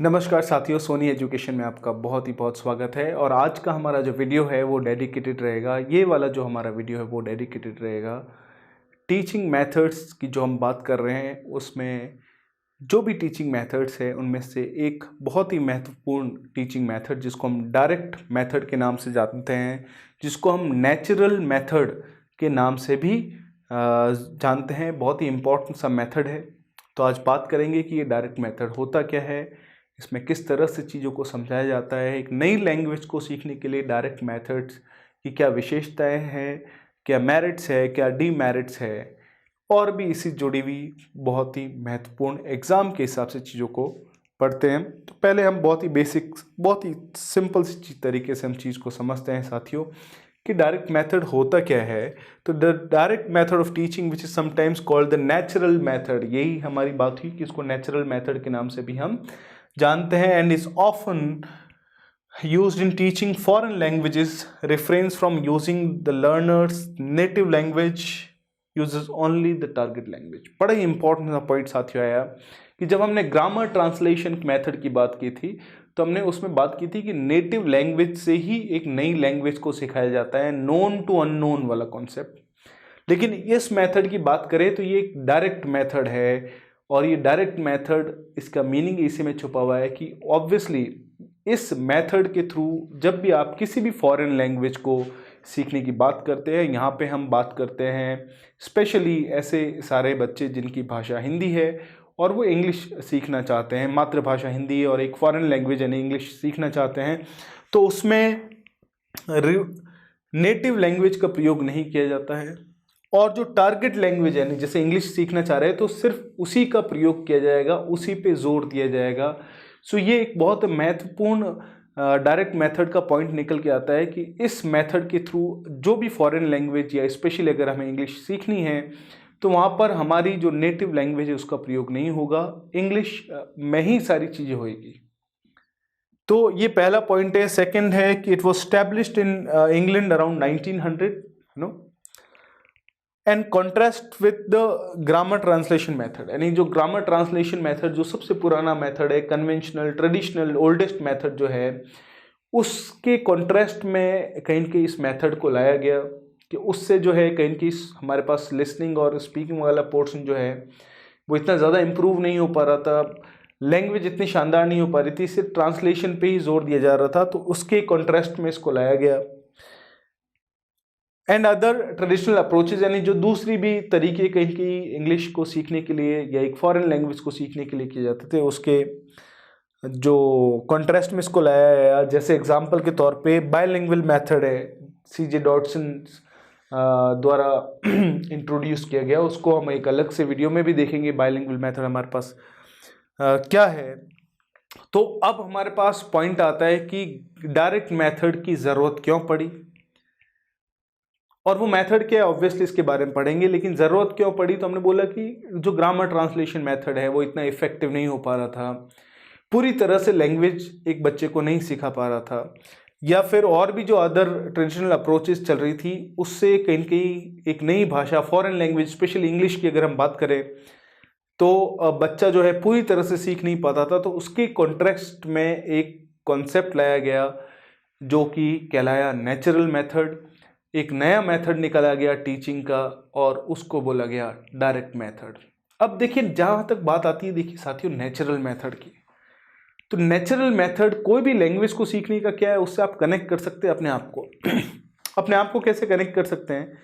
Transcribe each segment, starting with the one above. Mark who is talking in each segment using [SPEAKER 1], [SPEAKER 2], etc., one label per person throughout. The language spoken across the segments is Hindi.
[SPEAKER 1] नमस्कार साथियों, सोनी एजुकेशन में आपका बहुत स्वागत है। और आज का हमारा जो वीडियो है वो डेडिकेटेड रहेगा, ये वाला जो हमारा वीडियो है वो डेडिकेटेड रहेगा टीचिंग मेथड्स की। जो हम बात कर रहे हैं उसमें जो भी टीचिंग मेथड्स है उनमें से एक बहुत ही महत्वपूर्ण टीचिंग मेथड जिसको हम डायरेक्ट मेथड के नाम से जानते हैं, जिसको हम नेचुरल मेथड के नाम से भी जानते हैं, बहुत ही इम्पोर्टेंट सा मेथड है। तो आज बात करेंगे कि ये डायरेक्ट मेथड होता क्या है, इसमें किस तरह से चीज़ों को समझाया जाता है, एक नई लैंग्वेज को सीखने के लिए डायरेक्ट मेथड्स की क्या विशेषताएं हैं, क्या मेरिट्स है, क्या डीमेरिट्स है, और भी इसी जुड़ी हुई बहुत ही महत्वपूर्ण एग्ज़ाम के हिसाब से चीज़ों को पढ़ते हैं। तो पहले हम बहुत ही बेसिक, बहुत ही सिंपल सी तरीके से हम चीज़ को समझते हैं साथियों कि डायरेक्ट मेथड होता क्या है। तो the direct method of teaching which is sometimes called the natural method, यही हमारी बात हुई कि इसको नेचुरल मेथड के नाम से भी हम जानते हैं। And is often used in teaching foreign languages, refrains from using the learner's native language, uses only the target language। बड़ा ही इंपॉर्टेंट सा पॉइंट साथियों आया कि जब हमने ग्रामर ट्रांसलेशन मेथड की बात की थी तो हमने उसमें बात की थी कि नेटिव लैंग्वेज से ही एक नई लैंग्वेज को सिखाया जाता है, नोन टू अननोन वाला कॉन्सेप्ट। लेकिन इस मेथड की बात करें तो ये एक डायरेक्ट मेथड है, और ये डायरेक्ट मेथड, इसका मीनिंग इसी में छुपा हुआ है कि ऑब्वियसली इस मेथड के थ्रू जब भी आप किसी भी फॉरेन लैंग्वेज को सीखने की बात करते हैं, यहाँ पे हम बात करते हैं स्पेशली ऐसे सारे बच्चे जिनकी भाषा हिंदी है और वो इंग्लिश सीखना चाहते हैं, मातृभाषा हिंदी है और एक फॉरेन लैंग्वेज यानी इंग्लिश सीखना चाहते हैं, तो उसमें नेटिव लैंग्वेज का प्रयोग नहीं किया जाता है। और जो टारगेट लैंग्वेज यानी जैसे इंग्लिश सीखना चाह रहे हैं तो सिर्फ उसी का प्रयोग किया जाएगा, उसी पे जोर दिया जाएगा। सो ये एक बहुत महत्वपूर्ण डायरेक्ट मेथड का पॉइंट निकल के आता है कि इस मेथड के थ्रू जो भी फॉरेन लैंग्वेज या स्पेशली अगर हमें इंग्लिश सीखनी है तो वहाँ पर हमारी जो नेटिव लैंग्वेज है उसका प्रयोग नहीं होगा, इंग्लिश में ही सारी चीज़ें होगी। तो ये पहला पॉइंट है। सेकंड है कि it was established in England around 1900 no, and contrast with the grammar translation method, यानी जो ग्रामर ट्रांसलेशन मेथड जो सबसे पुराना मेथड है, कन्वेंशनल ट्रेडिशनल ओल्डेस्ट मेथड जो है, उसके कॉन्ट्रास्ट में कहीं न कहीं इस मेथड को लाया गया कि उससे जो है कहीं न कहीं हमारे पास लिसनिंग और स्पीकिंग वाला पोर्शन जो है वो इतना ज़्यादा इम्प्रूव नहीं हो पा रहा था, लैंग्वेज इतनी शानदार नहीं हो पा रही थी, सिर्फ ट्रांसलेशन पे ही जोर दिया जा रहा था, तो उसके कॉन्ट्रास्ट में इसको लाया गया। एंड अदर ट्रेडिशनल अप्रोचेज, यानी जो दूसरी भी तरीके कहीं की इंग्लिश को सीखने के लिए या एक फॉरेन लैंग्वेज को सीखने के लिए किए जाते थे, उसके जो कॉन्ट्रास्ट में इसको लाया गया। जैसे एग्जांपल के तौर पे बायलिंगुअल मेथड है, सीजे डॉटसन द्वारा इंट्रोड्यूस किया गया, उसको हम एक अलग से वीडियो में भी देखेंगे बायलिंगुअल मेथड हमारे पास क्या है। तो अब हमारे पास पॉइंट आता है कि डायरेक्ट मेथड की ज़रूरत क्यों पड़ी, और वो मेथड क्या है ऑब्वियसली इसके बारे में पढ़ेंगे। लेकिन ज़रूरत क्यों पड़ी, तो हमने बोला कि जो ग्रामर ट्रांसलेशन मेथड है वो इतना इफेक्टिव नहीं हो पा रहा था, पूरी तरह से लैंग्वेज एक बच्चे को नहीं सिखा पा रहा था, या फिर और भी जो अदर ट्रेडिशनल अप्रोचेस चल रही थी उससे कहीं कहीं एक नई भाषा फॉरेन लैंग्वेज स्पेशली इंग्लिश की अगर हम बात करें तो बच्चा जो है पूरी तरह से सीख नहीं पाता था। तो उसके कॉन्टेक्स्ट में एक कॉन्सेप्ट लाया गया जो कि कहलाया नेचुरल मेथड, एक नया मेथड निकाला गया टीचिंग का और उसको बोला गया डायरेक्ट मेथड। अब देखिए जहाँ तक बात आती है, देखिए साथियों, नेचुरल मेथड की, तो नेचुरल मेथड कोई भी लैंग्वेज को सीखने का क्या है, उससे आप कनेक्ट कर सकते हैं अपने आप को। अपने आप को कैसे कनेक्ट कर सकते हैं,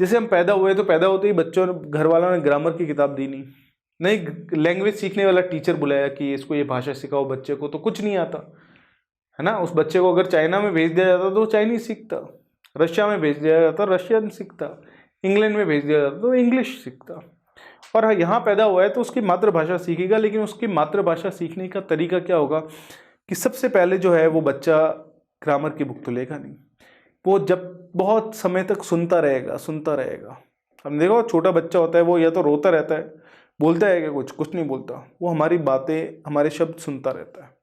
[SPEAKER 1] जैसे हम पैदा हुए तो पैदा होते ही बच्चों घर वालों ने ग्रामर की किताब दी नहीं, लैंग्वेज सीखने वाला टीचर बुलाया कि इसको ये भाषा सिखाओ बच्चे को, तो कुछ नहीं आता है ना। उस बच्चे को अगर चाइना में भेज दिया जाता तो वो चाइनीज सीखता, रशिया में भेज दिया जाता रशियन सीखता, इंग्लैंड में भेज दिया जाता तो इंग्लिश सीखता। और यहाँ पैदा हुआ है तो उसकी मातृभाषा सीखेगा, लेकिन उसकी मातृभाषा सीखने का तरीका क्या होगा कि सबसे पहले जो है वो बच्चा ग्रामर की बुक तो लेगा नहीं, वो जब बहुत समय तक सुनता रहेगा। हम देखो छोटा बच्चा होता है वो या तो रोता रहता है, बोलता है कि कुछ नहीं बोलता, वो हमारी बातें हमारे शब्द सुनता रहता है।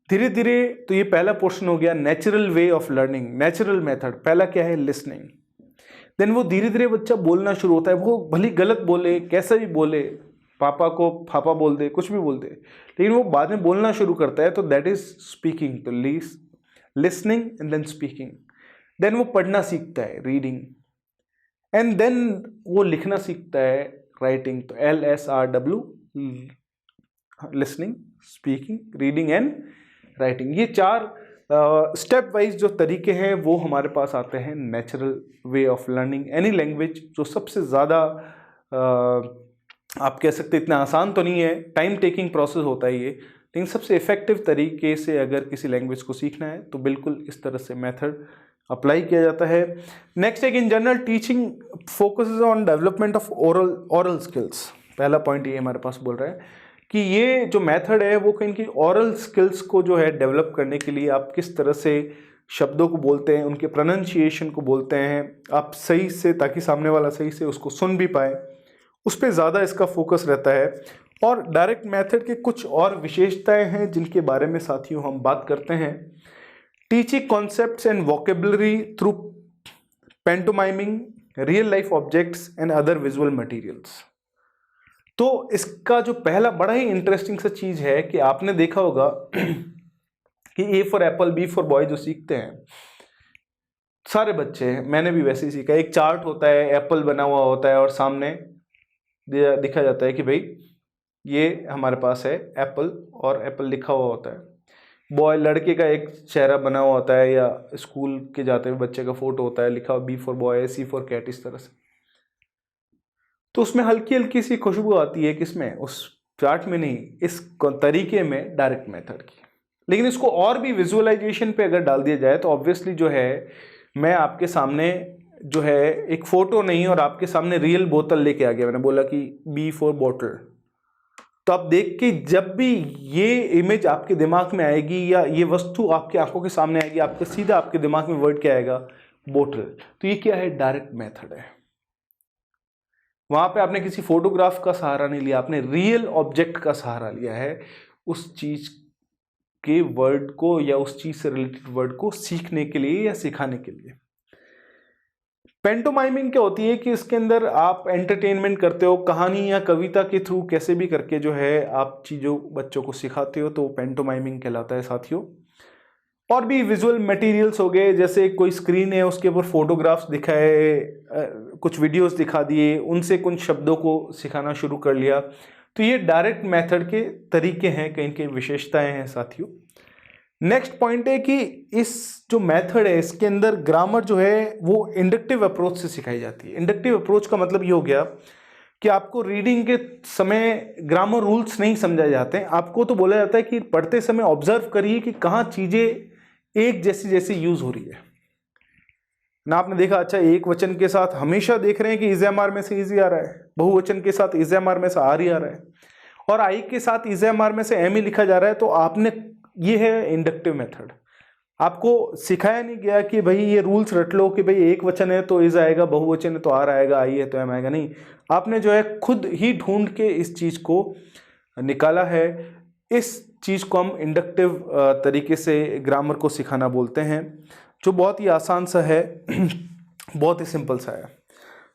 [SPEAKER 1] धीरे धीरे तो ये पहला पोर्शन हो गया natural way of learning, natural method. पहला क्या है, लिसनिंग। देन वो धीरे धीरे बच्चा बोलना शुरू होता है, वो भली गलत बोले कैसा भी बोले, पापा को पापा बोल दे, कुछ भी बोल दे, लेकिन वो बाद में बोलना शुरू करता है तो दैट इज स्पीकिंग। तो listening and then speaking, then वो पढ़ना सीखता है, रीडिंग, एंड देन वो लिखना सीखता है, राइटिंग। तो LSRW, listening, speaking, reading and writing. ये 4 स्टेप वाइज जो तरीके हैं वो हमारे पास आते हैं natural way of learning any language. जो सबसे ज़्यादा आप कह सकते इतना आसान तो नहीं है, टाइम टेकिंग प्रोसेस होता है ये, लेकिन सबसे इफेक्टिव तरीके से अगर किसी लैंग्वेज को सीखना है तो बिल्कुल इस तरह से मेथड अप्लाई किया जाता है। नेक्स्ट एक, in general teaching focuses on development of oral skills. पहला पॉइंट ये हमारे पास बोल रहा है कि ये जो मेथड है वो कहीं की ओरल स्किल्स को जो है डेवलप करने के लिए आप किस तरह से शब्दों को बोलते हैं, उनके प्रोनाउंसिएशन को बोलते हैं आप सही से, ताकि सामने वाला सही से उसको सुन भी पाए, उस पर ज़्यादा इसका फोकस रहता है। और डायरेक्ट मेथड के कुछ और विशेषताएं हैं जिनके बारे में साथियों हम बात करते हैं। Teaching concepts and vocabulary through pantomiming, real life objects and other visual materials. तो इसका जो पहला बड़ा ही इंटरेस्टिंग सा चीज़ है कि आपने देखा होगा कि A for Apple, B for boy जो सीखते हैं सारे बच्चे, मैंने भी वैसे ही सीखा। एक चार्ट होता है, एप्पल बना हुआ होता है और सामने दिखा जाता है कि भाई ये हमारे पास है एप्पल, और एप्पल लिखा हुआ होता है। बॉय, लड़के का एक चेहरा बना हुआ होता है, या स्कूल के जाते हुए बच्चे का फोटो होता है, लिखा हुआ B for boy, C for cat, इस तरह से। तो उसमें हल्की हल्की सी खुशबू आती है, किसमें, उस चार्ट में नहीं, इस तरीके में डायरेक्ट मेथड की। लेकिन इसको और भी विजुअलाइजेशन पे अगर डाल दिया जाए तो ऑब्वियसली जो है, मैं आपके सामने जो है एक फ़ोटो नहीं और आपके सामने रियल बोतल लेके आ गया, मैंने बोला कि B फॉर बॉटल, तो आप देख के जब भी ये इमेज आपके दिमाग में आएगी या ये वस्तु आपकी आंखों के सामने आएगी, आपके सीधा आपके दिमाग में वर्ड क्या आएगा, बोतल। तो ये क्या है, डायरेक्ट मेथड है। वहां पे आपने किसी फोटोग्राफ का सहारा नहीं लिया, आपने रियल ऑब्जेक्ट का सहारा लिया है, उस चीज के वर्ड को या उस चीज से रिलेटेड वर्ड को सीखने के लिए या सिखाने के लिए। पेंटोमाइमिंग क्या होती है कि इसके अंदर आप एंटरटेनमेंट करते हो, कहानी या कविता के थ्रू कैसे भी करके जो है आप चीज़ों बच्चों को सिखाते हो, तो पेंटोमाइमिंग कहलाता है साथियों। और भी विजुअल मटेरियल्स हो गए, जैसे कोई स्क्रीन है उसके ऊपर फोटोग्राफ्स दिखाए, कुछ वीडियोस दिखा दिए, उनसे कुछ शब्दों को सिखाना शुरू कर लिया। तो ये डायरेक्ट मेथड के तरीके हैं, कहीं के विशेषताएं हैं साथियों। नेक्स्ट पॉइंट है कि इस जो मेथड है इसके अंदर ग्रामर जो है वो इंडक्टिव अप्रोच से सिखाई जाती है। इंडक्टिव अप्रोच का मतलब ये हो गया कि आपको रीडिंग के समय ग्रामर रूल्स नहीं समझाए जाते हैं, आपको तो बोला जाता है कि पढ़ते समय ऑब्जर्व करिए कि कहाँ चीज़ें एक जैसी जैसी यूज हो रही है ना। आपने देखा, अच्छा एक वचन के साथ हमेशा देख रहे हैं कि इज़-एम-आर में से इजी आ रहा है, बहुवचन के साथ इज़-एम-आर में से आर ही आ रहा है, और आई के साथ इज़-एम-आर में से एम ही लिखा जा रहा है। तो आपने, ये है इंडक्टिव मेथड। आपको सिखाया नहीं गया कि भाई ये रूल्स रट लो कि भाई एक वचन है तो इज आएगा, बहुवचन है तो आर आएगा, आई है तो एम आएगा। नहीं, आपने जो है खुद ही ढूंढ के इस चीज को निकाला है। इस चीज को हम इंडक्टिव तरीके से ग्रामर को सिखाना बोलते हैं, जो बहुत ही आसान सा है, बहुत ही सिंपल सा है।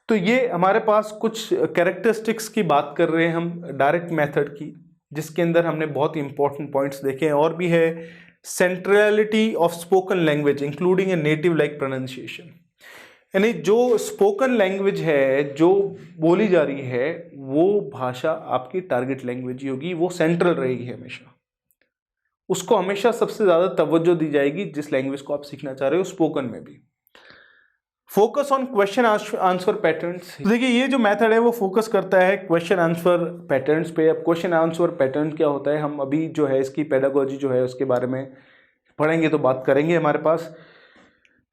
[SPEAKER 1] तो ये हमारे पास कुछ कैरेक्टरिस्टिक्स की बात कर रहे हैं हम डायरेक्ट मेथड की, जिसके अंदर हमने बहुत ही इंपॉर्टेंट पॉइंट्स देखे हैं। और भी है centrality of spoken language including a native like pronunciation, यानी जो स्पोकन लैंग्वेज है, जो बोली जा रही है, वो भाषा आपकी टारगेट लैंग्वेज ही होगी, वो सेंट्रल रहेगी हमेशा, उसको हमेशा सबसे ज़्यादा तवज्जो दी जाएगी जिस लैंग्वेज को आप सीखना चाह रहे हो, स्पोकन में भी। Focus on question answer patterns, देखिए ये जो मेथड है वो फोकस करता है क्वेश्चन आंसर पैटर्न्स पे। अब क्वेश्चन आंसर पैटर्न क्या होता है, हम अभी जो है इसकी पेडागोजी जो है उसके बारे में पढ़ेंगे तो बात करेंगे हमारे पास।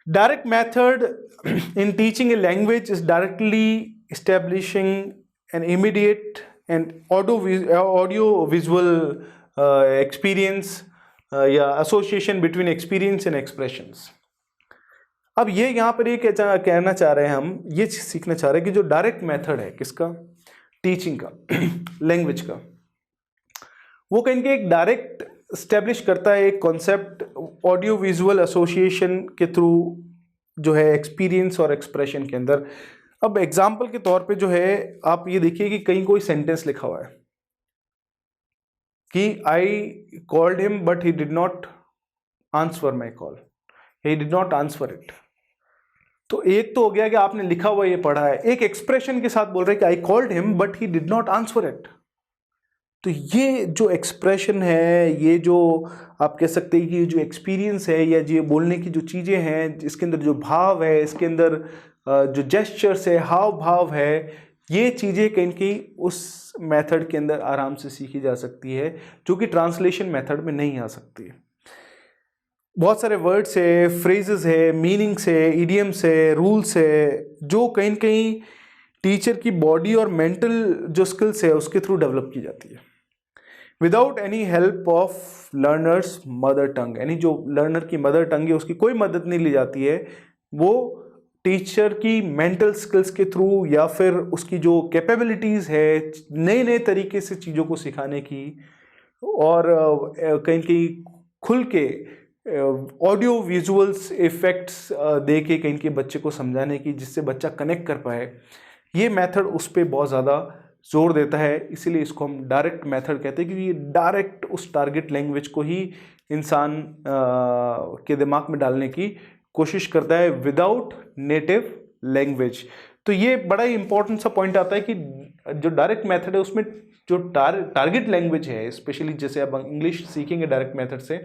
[SPEAKER 1] Direct method in teaching a language is directly establishing an immediate and audio visual experience या association between experience and expressions. अब ये यहाँ पर ये कहना चाह रहे हैं, हम ये सीखना चाह रहे हैं कि जो डायरेक्ट मेथड है किसका, टीचिंग का, लैंग्वेज का, वो कहेंगे एक डायरेक्ट स्टैब्लिश करता है एक कॉन्सेप्ट ऑडियो विजुअल एसोसिएशन के थ्रू जो है एक्सपीरियंस और एक्सप्रेशन के अंदर। अब एग्जाम्पल के तौर पे जो है आप ये देखिए कि कहीं कोई सेंटेंस लिखा हुआ है कि I called him but he did not answer my call, he did not answer it. तो एक तो हो गया कि आपने लिखा हुआ ये पढ़ा है, एक एक्सप्रेशन के साथ बोल रहे हैं कि I called him but he did not answer it. तो ये जो एक्सप्रेशन है, ये जो आप कह सकते हैं कि जो एक्सपीरियंस है या ये बोलने की जो चीज़ें हैं, इसके अंदर जो भाव है, इसके अंदर जो जेस्चर्स है, हाव भाव है, ये चीज़ें कहीं कहीं उस मेथड के अंदर आराम से सीखी जा सकती है जो कि ट्रांसलेशन मेथड में नहीं आ सकती है। बहुत सारे वर्ड्स है, फ्रेजेस है, मीनिंग्स है, इडियम्स है, रूल्स है, जो कहीं कहीं टीचर की बॉडी और मेंटल जो स्किल्स है उसके थ्रू डेवलप की जाती है without any help of learners mother tongue. यानी जो लर्नर की मदर टंग है उसकी कोई मदद नहीं ली जाती है, वो टीचर की मेंटल स्किल्स के थ्रू या फिर उसकी जो कैपेबिलिटीज़ है नए नए तरीके से चीज़ों को सिखाने की, और कहीं कहीं खुल के ऑडियो विजुअल्स इफेक्ट्स दे के कहीं के बच्चे को समझाने की, जिससे बच्चा कनेक्ट कर पाए, ये मेथड उस पर बहुत ज़्यादा जोर देता है। इसीलिए इसको हम डायरेक्ट मेथड कहते हैं, क्योंकि ये डायरेक्ट उस टारगेट लैंग्वेज को ही इंसान के दिमाग में डालने की कोशिश करता है विदाउट नेटिव लैंग्वेज। तो ये बड़ा ही इंपॉर्टेंट सा पॉइंट आता है कि जो डायरेक्ट मेथड है उसमें जो टारगेट लैंग्वेज है, स्पेशली जैसे अब इंग्लिश सीखेंगे डायरेक्ट मेथड से,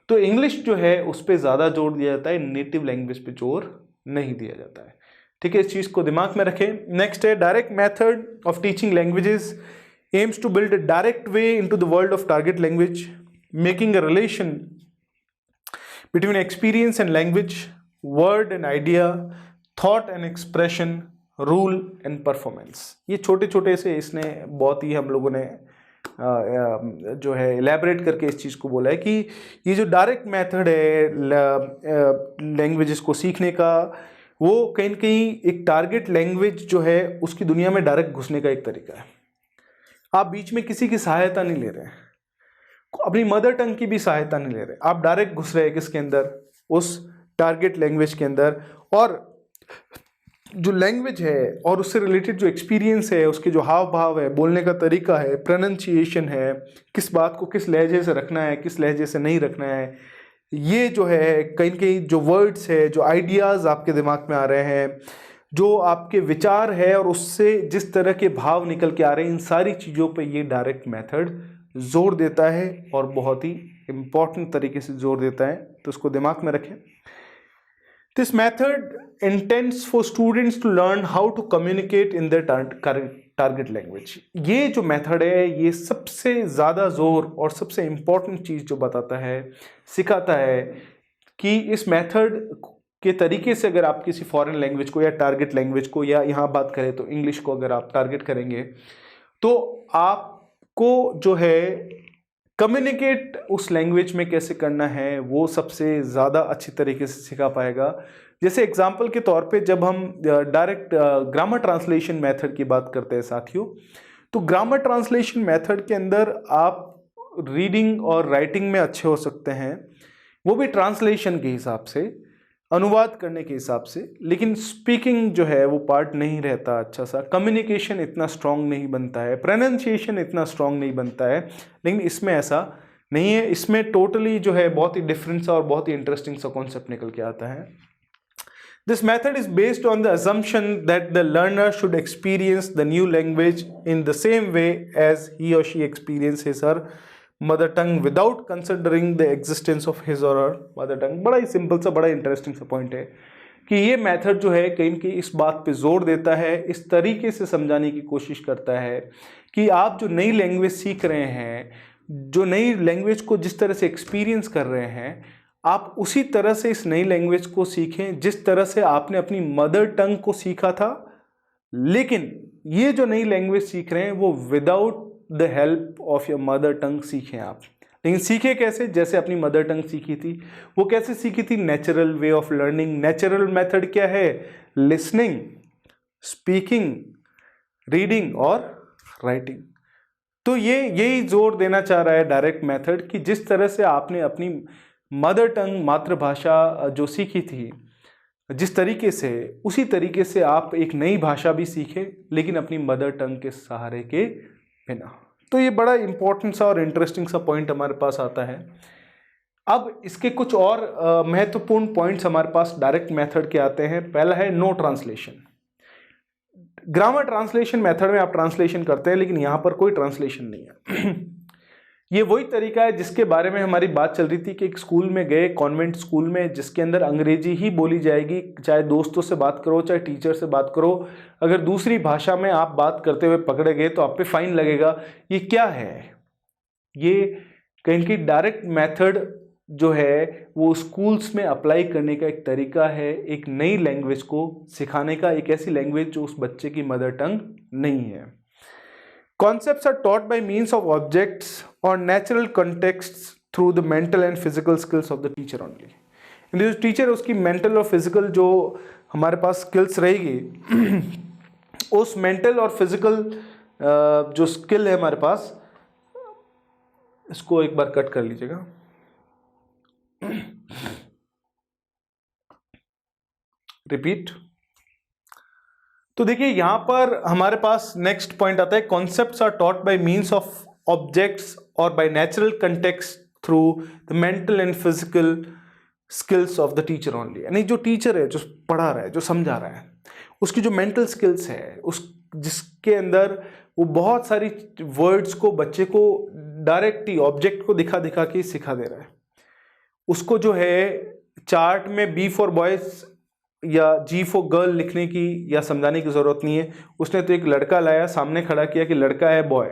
[SPEAKER 1] तो इंग्लिश जो है उस पर ज़्यादा जोर दिया जाता है, नेटिव लैंग्वेज पे जोर नहीं दिया जाता है। ठीक है, इस चीज़ को दिमाग में रखें। नेक्स्ट है direct method of teaching languages aims to build a direct way into the world of target language, making a relation between experience and language, word and idea, thought and expression, rule and performance. ये छोटे छोटे से इसने बहुत ही हम लोगों ने जो है इलेबरेट करके इस चीज़ को बोला है कि ये जो डायरेक्ट मेथड है लैंग्वेजेस को सीखने का, वो कहीं न कहीं एक टारगेट लैंग्वेज जो है उसकी दुनिया में डायरेक्ट घुसने का एक तरीका है। आप बीच में किसी की सहायता नहीं ले रहे हैं, अपनी मदर टंग की भी सहायता नहीं ले रहे, आप डायरेक्ट घुस रहे हैं किसके अंदर, उस टारगेट लैंग्वेज के अंदर, और जो लैंग्वेज है और उससे रिलेटेड जो एक्सपीरियंस है, उसके जो हाव भाव है, बोलने का तरीका है, प्रोनंसिएशन है, किस बात को किस लहजे से रखना है, किस लहजे से नहीं रखना है, ये जो है कहीं कहीं जो वर्ड्स है, जो आइडियाज़ आपके दिमाग में आ रहे हैं, जो आपके विचार है और उससे जिस तरह के भाव निकल के आ रहे हैं, इन सारी चीज़ों पे ये डायरेक्ट मेथड जोर देता है और बहुत ही इम्पॉर्टेंट तरीके से जोर देता है। तो उसको दिमाग में रखें। This method intends for students to learn how to communicate in their target language. ये जो मेथड है ये सबसे ज़्यादा जोर और सबसे इम्पॉर्टेंट चीज़ जो बताता है, सिखाता है कि इस मेथड के तरीके से अगर आप किसी फॉरेन लैंग्वेज को या टारगेट लैंग्वेज को, या यहाँ बात करें तो इंग्लिश को अगर आप टारगेट करेंगे, तो आपको जो है कम्युनिकेट उस लैंग्वेज में कैसे करना है वो सबसे ज़्यादा अच्छी तरीके से सिखा पाएगा। जैसे एग्जांपल के तौर पे जब हम डायरेक्ट ग्रामर ट्रांसलेशन मेथड की बात करते हैं साथियों, तो ग्रामर ट्रांसलेशन मेथड के अंदर आप रीडिंग और राइटिंग में अच्छे हो सकते हैं, वो भी ट्रांसलेशन के हिसाब से, अनुवाद करने के हिसाब से, लेकिन स्पीकिंग जो है वो पार्ट नहीं रहता अच्छा सा, कम्युनिकेशन इतना स्ट्रांग नहीं बनता है, प्रोनंसिएशन इतना स्ट्रांग नहीं बनता है, लेकिन इसमें ऐसा नहीं है। इसमें टोटली जो है बहुत ही डिफरेंट सा और बहुत ही इंटरेस्टिंग सा कॉन्सेप्ट निकल के आता है। This method is based on the assumption that the learner should experience the new language in the same way as he or she experiences his or mother tongue without considering the existence of his और हर मदर टंग। बड़ा ही सिंपल सा, बड़ा इंटरेस्टिंग सा पॉइंट है कि ये मेथड जो है कहीं की इस बात पे जोर देता है, इस तरीके से समझाने की कोशिश करता है कि आप जो नई लैंग्वेज सीख रहे हैं, जो नई लैंग्वेज को जिस तरह से एक्सपीरियंस कर रहे हैं, आप उसी तरह से इस नई लैंग्वेज को सीखें जिस तरह से आपने अपनी मदर टंग को सीखा था। लेकिन ये जो नई लैंग्वेज सीख रहे हैं वो without the help of your mother tongue सीखें आप। लेकिन सीखे कैसे? जैसे अपनी मदर टंग सीखी थी। वो कैसे सीखी थी? Natural way of learning. Natural method क्या है? लिसनिंग, स्पीकिंग, रीडिंग और राइटिंग। तो ये यही जोर देना चाह रहा है डायरेक्ट मेथड कि जिस तरह से आपने अपनी मदर टंग, मातृभाषा जो सीखी थी, जिस तरीके से, उसी तरीके से आप एक नई भाषा भी सीखें, लेकिन अपनी मदर टंग के सहारे के बिना। तो ये बड़ा इंपॉर्टेंट सा और इंटरेस्टिंग सा पॉइंट हमारे पास आता है। अब इसके कुछ और महत्वपूर्ण पॉइंट्स हमारे पास डायरेक्ट मेथड के आते हैं। पहला है no translation. Grammar translation method में आप ट्रांसलेशन करते हैं, लेकिन यहां पर कोई ट्रांसलेशन नहीं है। ये वही तरीका है जिसके बारे में हमारी बात चल रही थी कि एक स्कूल में गए, कॉन्वेंट स्कूल में, जिसके अंदर अंग्रेजी ही बोली जाएगी, चाहे दोस्तों से बात करो, चाहे टीचर से बात करो। अगर दूसरी भाषा में आप बात करते हुए पकड़े गए तो आप पे फाइन लगेगा। ये क्या है? ये कहीं की डायरेक्ट मेथड जो है वो स्कूल्स में अप्लाई करने का एक तरीका है, एक नई लैंग्वेज को सिखाने का, एक ऐसी लैंग्वेज जो उस बच्चे की मदर टंग नहीं है। Concepts are taught by means of objects or natural contexts through the mental and physical skills of the teacher only. जो टीचर उसकी मेंटल और फिजिकल जो हमारे पास स्किल्स रहेगी, उस मेंटल और फिजिकल जो स्किल है हमारे पास, इसको एक बार कट कर लीजिएगा। रिपीट। तो देखिए यहां पर हमारे पास नेक्स्ट पॉइंट आता है, concepts are taught by means of objects और by natural context through the mental and physical skills of the teacher only. यानी जो टीचर है, जो पढ़ा रहा है, जो समझा रहा है, उसकी जो मेंटल स्किल्स है, उस जिसके अंदर वो बहुत सारी वर्ड्स को बच्चे को डायरेक्ट ही ऑब्जेक्ट को दिखा दिखा के सिखा दे रहा है। उसको जो है चार्ट में बी फॉर बॉयज या जी फॉर गर्ल लिखने की या समझाने की जरूरत नहीं है। उसने तो एक लड़का लाया, सामने खड़ा किया कि लड़का है, बॉय,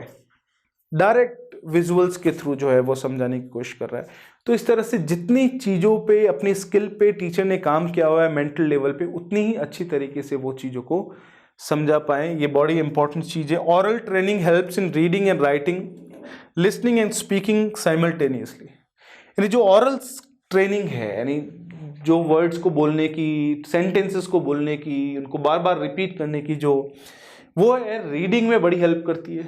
[SPEAKER 1] डायरेक्ट विजुअल्स के थ्रू जो है वो समझाने की कोशिश कर रहा है। तो इस तरह से जितनी चीज़ों पे, अपनी स्किल पे टीचर ने काम किया हुआ है मेंटल लेवल पे, उतनी ही अच्छी तरीके से वो चीज़ों को समझा पाएँ। ये बड़ी इंपॉर्टेंट चीज़ है। Aural training helps in reading and writing, listening and speaking simultaneously. यानी जो ऑरल ट्रेनिंग है, यानी जो वर्ड्स को बोलने की, सेंटेंसेस को बोलने की, उनको बार बार रिपीट करने की, जो वो है रीडिंग में बड़ी हेल्प करती है,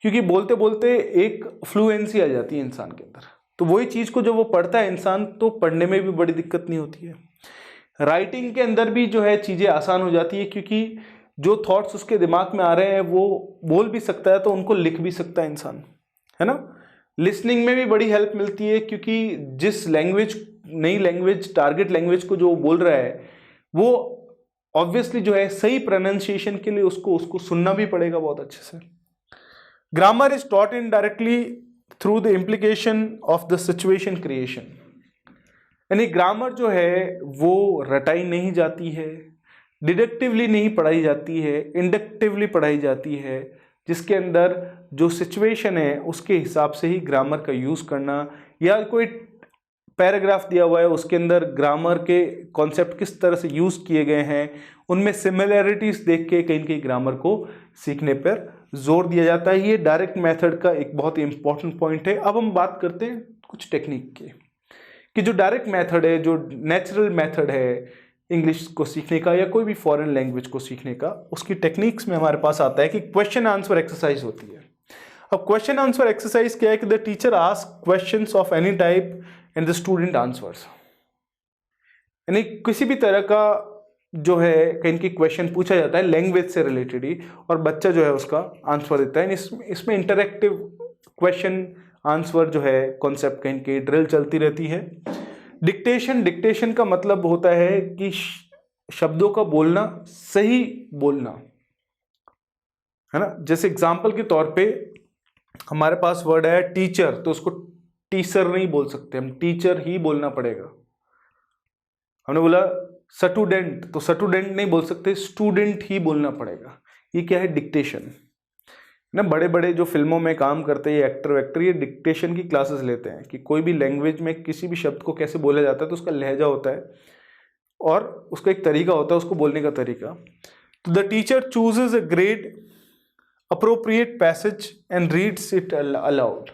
[SPEAKER 1] क्योंकि बोलते बोलते एक फ्लुएंसी आ जाती है इंसान के अंदर। तो वही चीज़ को जब वो पढ़ता है इंसान, तो पढ़ने में भी बड़ी दिक्कत नहीं होती है। राइटिंग के अंदर भी जो है चीज़ें आसान हो जाती है, क्योंकि जो थॉट्स उसके दिमाग में आ रहे हैं वो बोल भी सकता है, तो उनको लिख भी सकता है इंसान, है ना। लिसनिंग में भी बड़ी हेल्प मिलती है, क्योंकि जिस लैंग्वेज, नई लैंग्वेज, टारगेट लैंग्वेज को जो बोल रहा है, वो ऑब्वियसली जो है सही प्रोनाउंसिएशन के लिए उसको सुनना भी पड़ेगा बहुत अच्छे से। Grammar is taught in directly through the implication of the situation creation. यानी ग्रामर जो है वो रटाई नहीं जाती है, डिडक्टिवली नहीं पढ़ाई जाती है, इंडक्टिवली पढ़ाई जाती है, जिसके अंदर जो सिचुएशन है उसके हिसाब से ही ग्रामर का यूज़ करना, या कोई पैराग्राफ दिया हुआ है उसके अंदर ग्रामर के कॉन्सेप्ट किस तरह से यूज़ किए गए हैं, उनमें सिमिलैरिटीज़ देख के कहीं कहीं ग्रामर को सीखने पर जोर दिया जाता है। ये डायरेक्ट मेथड का एक बहुत ही इंपॉर्टेंट पॉइंट है। अब हम बात करते हैं कुछ टेक्निक की, कि जो डायरेक्ट मेथड है, जो नेचुरल मेथड है इंग्लिश को सीखने का या कोई भी फॉरेन लैंग्वेज को सीखने का, उसकी टेक्निक्स में हमारे पास आता है कि क्वेश्चन आंसर एक्सरसाइज होती है। अब क्वेश्चन आंसर एक्सरसाइज क्या है कि the teacher ask questions of any type and the student answers. यानी किसी भी तरह का जो है कहीं की क्वेश्चन पूछा जाता है लैंग्वेज से रिलेटेड ही, और बच्चा जो है उसका आंसर देता है। इसमें इंटरेक्टिव क्वेश्चन आंसर जो है कॉन्सेप्ट कहीं की ड्रिल चलती रहती है। डिक्टेशन का मतलब होता है कि शब्दों का बोलना, सही बोलना, है ना। जैसे एग्जाम्पल के तौर पे हमारे पास वर्ड है टीचर, तो उसको टीचर नहीं बोल सकते, हम टीचर ही बोलना पड़ेगा। हमने बोला स्टूडेंट, तो स्टूडेंट नहीं बोल सकते, स्टूडेंट ही बोलना पड़ेगा। ये क्या है? डिक्टेशन ना। बड़े बड़े जो फिल्मों में काम करते हैं एक्टर वैक्टर, ये डिक्टेशन की क्लासेस लेते हैं कि कोई भी लैंग्वेज में किसी भी शब्द को कैसे बोला जाता है, तो उसका लहजा होता है और उसका एक तरीका होता है उसको बोलने का तरीका। तो the teacher chooses a grade appropriate passage and reads it allowed.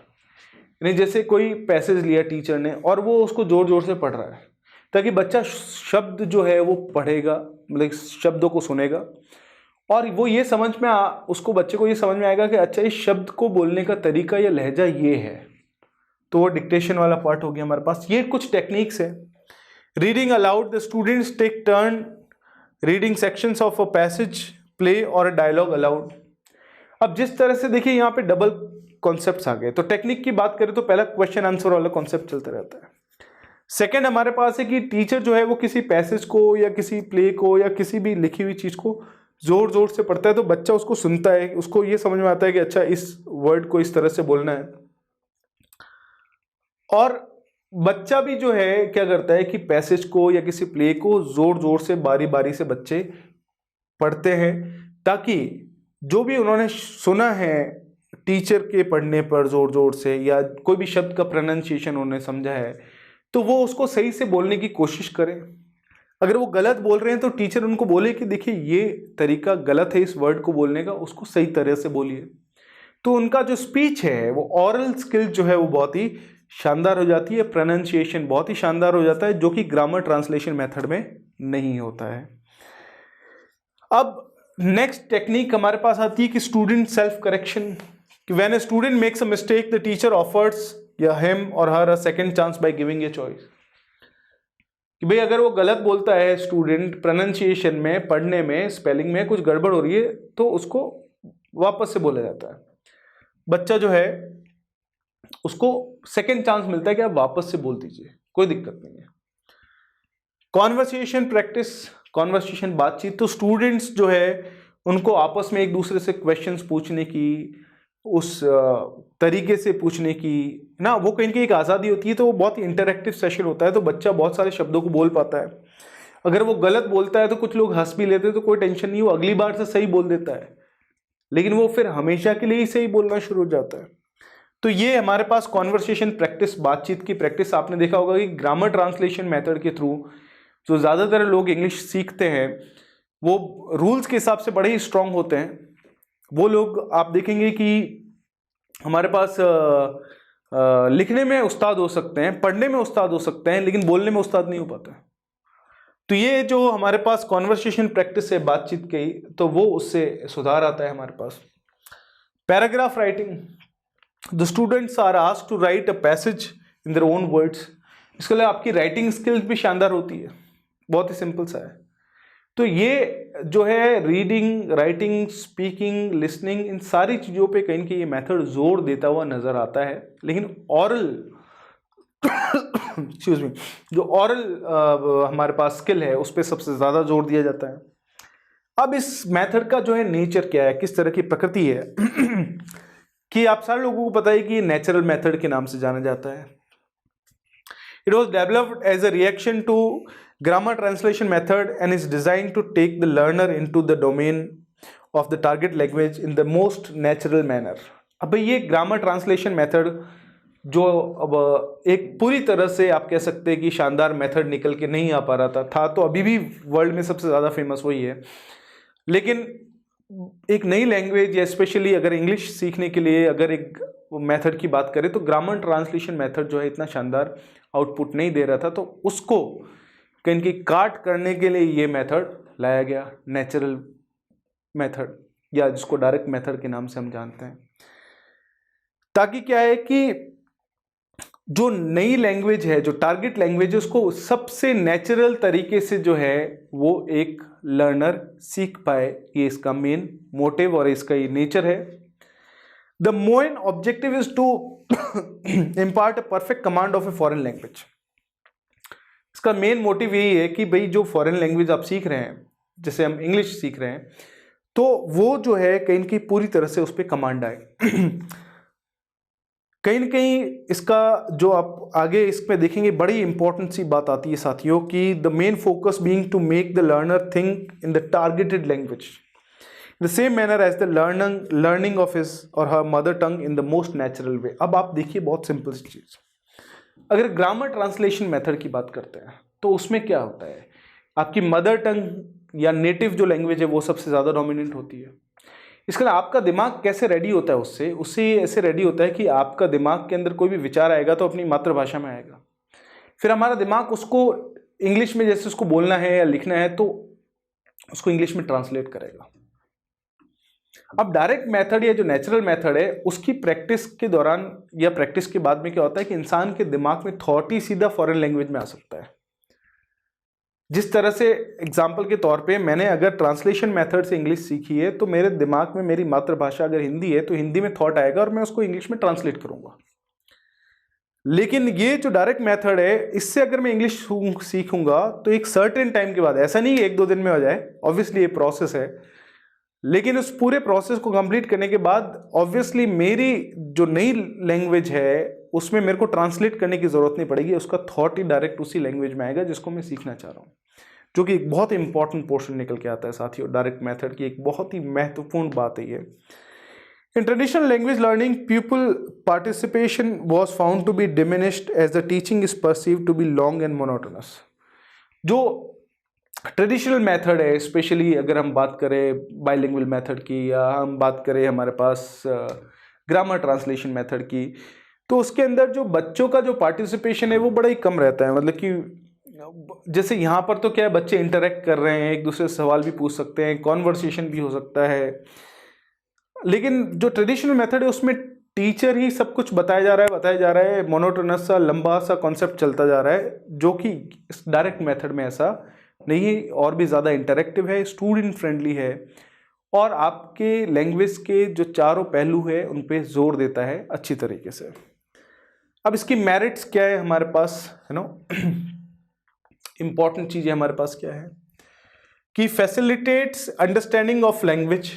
[SPEAKER 1] यानी जैसे कोई पैसेज लिया टीचर ने और वो उसको जोर जोर से पढ़ रहा है, ताकि बच्चा शब्द जो है वो पढ़ेगा, मतलब शब्दों को सुनेगा, और वो ये समझ में उसको बच्चे को ये समझ में आएगा कि अच्छा इस शब्द को बोलने का तरीका या लहजा ये है। तो वो डिक्टेशन वाला पार्ट हो गया हमारे पास। ये कुछ टेक्निक्स है reading aloud, the students take turn reading sections of a passage, play और अ डायलॉग अलाउड। अब जिस तरह से देखिए यहाँ पे डबल कॉन्सेप्ट्स आ गए, तो टेक्निक की बात करें तो पहला क्वेश्चन आंसर वाला कॉन्सेप्ट चलता रहता है। सेकंड हमारे पास है कि टीचर जो है वो किसी पैसेज को या किसी प्ले को या किसी भी लिखी हुई चीज को जोर जोर से पढ़ता है, तो बच्चा उसको सुनता है, उसको ये समझ में आता है कि अच्छा इस वर्ड को इस तरह से बोलना है। और बच्चा भी जो है क्या करता है कि पैसेज को या किसी प्ले को जोर जोर से बारी बारी से बच्चे पढ़ते हैं, ताकि जो भी उन्होंने सुना है टीचर के पढ़ने पर जोर जोर से, या कोई भी शब्द का प्रोनाउंसिएशन उन्होंने समझा है, तो वो उसको सही से बोलने की कोशिश करें। अगर वो गलत बोल रहे हैं तो टीचर उनको बोले कि देखिए ये तरीका गलत है इस वर्ड को बोलने का, उसको सही तरह से बोलिए। तो उनका जो स्पीच है, वो ऑरल स्किल जो है वो बहुत ही शानदार हो जाती है, प्रोनाउंसिएशन बहुत ही शानदार हो जाता है, जो कि ग्रामर ट्रांसलेशन मेथड में नहीं होता है। अब नेक्स्ट टेक्निक हमारे पास आती है कि student self correction. When a student makes a mistake, the teacher offers या हिम और her a second chance by giving a choice. कि भाई अगर वो गलत बोलता है स्टूडेंट, प्रोनाउंसिएशन में, पढ़ने में, स्पेलिंग में कुछ गड़बड़ हो रही है, तो उसको वापस से बोला जाता है। बच्चा जो है उसको सेकंड चांस मिलता है कि आप वापस से बोल दीजिए, कोई दिक्कत नहीं है। कॉन्वर्सेशन प्रैक्टिस, कॉन्वर्सेशन बातचीत, तो स्टूडेंट्स जो है उनको आपस में एक दूसरे से क्वेश्चंस पूछने की, उस तरीके से पूछने की ना, वो कहीं की एक आज़ादी होती है, तो वो बहुत ही इंटरेक्टिव सेशन होता है, तो बच्चा बहुत सारे शब्दों को बोल पाता है। अगर वो गलत बोलता है तो कुछ लोग हंस भी लेते हैं, तो कोई टेंशन नहीं, वो अगली बार से सही बोल देता है, लेकिन वो फिर हमेशा के लिए ही सही बोलना शुरू हो जाता है। तो ये हमारे पास कॉन्वर्सेशन प्रैक्टिस, बातचीत की प्रैक्टिस। आपने देखा होगा कि ग्रामर ट्रांसलेशन मेथड के थ्रू जो ज़्यादातर लोग इंग्लिश सीखते हैं वो रूल्स के हिसाब से बड़े ही स्ट्रांग होते हैं। वो लोग आप देखेंगे कि हमारे पास लिखने में उस्ताद हो सकते हैं, पढ़ने में उस्ताद हो सकते हैं, लेकिन बोलने में उस्ताद नहीं हो पाता। तो ये जो हमारे पास कॉन्वर्सेशन प्रैक्टिस है बातचीत की, तो वो उससे सुधार आता है हमारे पास। Paragraph writing, the students are asked to write a passage in their own words. इसके लिए आपकी राइटिंग स्किल्स भी शानदार होती है, बहुत ही सिंपल सा है। तो ये जो है रीडिंग, राइटिंग, स्पीकिंग, लिसनिंग, इन सारी चीज़ों पे कहीं कि ये मेथड जोर देता हुआ नज़र आता है, लेकिन ऑरल एक्सक्यूज मी, जो ऑरल हमारे पास स्किल है उस पर सबसे ज़्यादा जोर दिया जाता है। अब इस मेथड का जो है नेचर क्या है, किस तरह की प्रकृति है कि आप सारे लोगों को पता है कि ये नेचुरल मेथड के नाम से जाना जाता है। It was developed as a reaction to grammar translation method and is designed to take the learner into the domain of the target language in the most natural manner। अब ये ग्रामर ट्रांसलेशन मेथड जो अब एक पूरी तरह से आप कह सकते हैं कि शानदार मेथड निकल के नहीं आ पा रहा था, तो अभी भी वर्ल्ड में सबसे ज़्यादा फेमस वही है। लेकिन एक नई लैंग्वेज या स्पेशली अगर इंग्लिश सीखने के लिए अगर एक मेथड की बात करें, तो ग्रामर ट्रांसलेशन मेथड जो है इतना शानदार आउटपुट नहीं दे रहा था, तो उसको कहीं की काट करने के लिए ये मेथड लाया गया, नेचुरल मेथड, या जिसको डायरेक्ट मेथड के नाम से हम जानते हैं। ताकि क्या है कि जो नई लैंग्वेज है, जो टारगेट लैंग्वेज है, उसको सबसे नेचुरल तरीके से जो है वो एक लर्नर सीख पाए। ये इसका मेन मोटिव और इसका ये नेचर है। The main objective is to impart a perfect command of a foreign language. इसका मेन मोटिव यही है कि भाई जो फॉरेन लैंग्वेज आप सीख रहे हैं, जैसे हम इंग्लिश सीख रहे हैं, तो वो जो है कहीं की पूरी तरह से उस पर कमांड आए। कहीं ना कहीं इसका जो आप आगे इसमें देखेंगे बड़ी इंपॉर्टेंट सी बात आती है साथियों, कि the main focus being to make the learner think in the targeted language the same manner as the learning of his और her mother tongue in the most natural way. अब आप देखिए बहुत सिंपल सी चीज़, अगर ग्रामर ट्रांसलेशन मेथड की बात करते हैं तो उसमें क्या होता है, आपकी मदर टंग या नेटिव जो लैंग्वेज है वो सबसे ज़्यादा डोमिनेंट होती है। इसके लिए आपका दिमाग कैसे रेडी होता है, उससे ऐसे रेडी होता है कि आपका दिमाग के अंदर कोई भी विचार आएगा तो अपनी मातृभाषा में आएगा, फिर हमारा दिमाग उसको इंग्लिश में जैसे उसको बोलना है या लिखना है तो उसको इंग्लिश में ट्रांसलेट करेगा। अब डायरेक्ट मेथड या जो नेचुरल मेथड है उसकी प्रैक्टिस के दौरान या प्रैक्टिस के बाद में क्या होता है कि इंसान के दिमाग में थॉट ही सीधा फॉरेन लैंग्वेज में आ सकता है। जिस तरह से एग्जाम्पल के तौर पे मैंने अगर ट्रांसलेशन मेथड से इंग्लिश सीखी है तो मेरे दिमाग में मेरी मातृभाषा अगर हिंदी है तो हिंदी में थॉट आएगा और मैं उसको इंग्लिश में ट्रांसलेट करूंगा। लेकिन ये जो डायरेक्ट मेथड है, इससे अगर मैं इंग्लिश सीखूंगा तो एक सर्टेन टाइम के बाद, ऐसा नहीं एक दो दिन में हो जाए, ऑब्वियसली ये प्रोसेस है, लेकिन उस पूरे प्रोसेस को कंप्लीट करने के बाद ऑब्वियसली मेरी जो नई लैंग्वेज है उसमें मेरे को ट्रांसलेट करने की जरूरत नहीं पड़ेगी, उसका थॉट ही डायरेक्ट उसी लैंग्वेज में आएगा जिसको मैं सीखना चाह रहा हूँ, जो कि एक बहुत इंपॉर्टेंट पोर्शन निकल के आता है साथियों। डायरेक्ट मेथड की एक बहुत ही महत्वपूर्ण बात है ये। In traditional language learning, pupil participation was found to be diminished as the teaching is perceived to be long and monotonous. जो ट्रेडिशनल मेथड है, स्पेशली अगर हम बात करें बाइलिंगुअल मेथड की या हम बात करें हमारे पास ग्रामर ट्रांसलेशन मेथड की, तो उसके अंदर जो बच्चों का जो पार्टिसिपेशन है वो बड़ा ही कम रहता है। मतलब कि जैसे यहाँ पर तो क्या है, बच्चे इंटरेक्ट कर रहे हैं, एक दूसरे से सवाल भी पूछ सकते हैं, कॉन्वर्सेशन भी हो सकता है, लेकिन जो ट्रेडिशनल मेथड है उसमें टीचर ही सब कुछ बताया जा रहा है, मोनोटोनस सा लंबा सा कॉन्सेप्ट चलता जा रहा है, जो कि इस डायरेक्ट मेथड में ऐसा नहीं है, और भी ज़्यादा इंटरेक्टिव है, स्टूडेंट फ्रेंडली है, और आपके लैंग्वेज के जो चारों पहलू है उन पे जोर देता है अच्छी तरीके से। अब इसकी मेरिट्स क्या है हमारे पास, है ना, इंपॉर्टेंट चीज़ें हमारे पास क्या है कि फैसिलिटेट्स अंडरस्टैंडिंग ऑफ लैंग्वेज,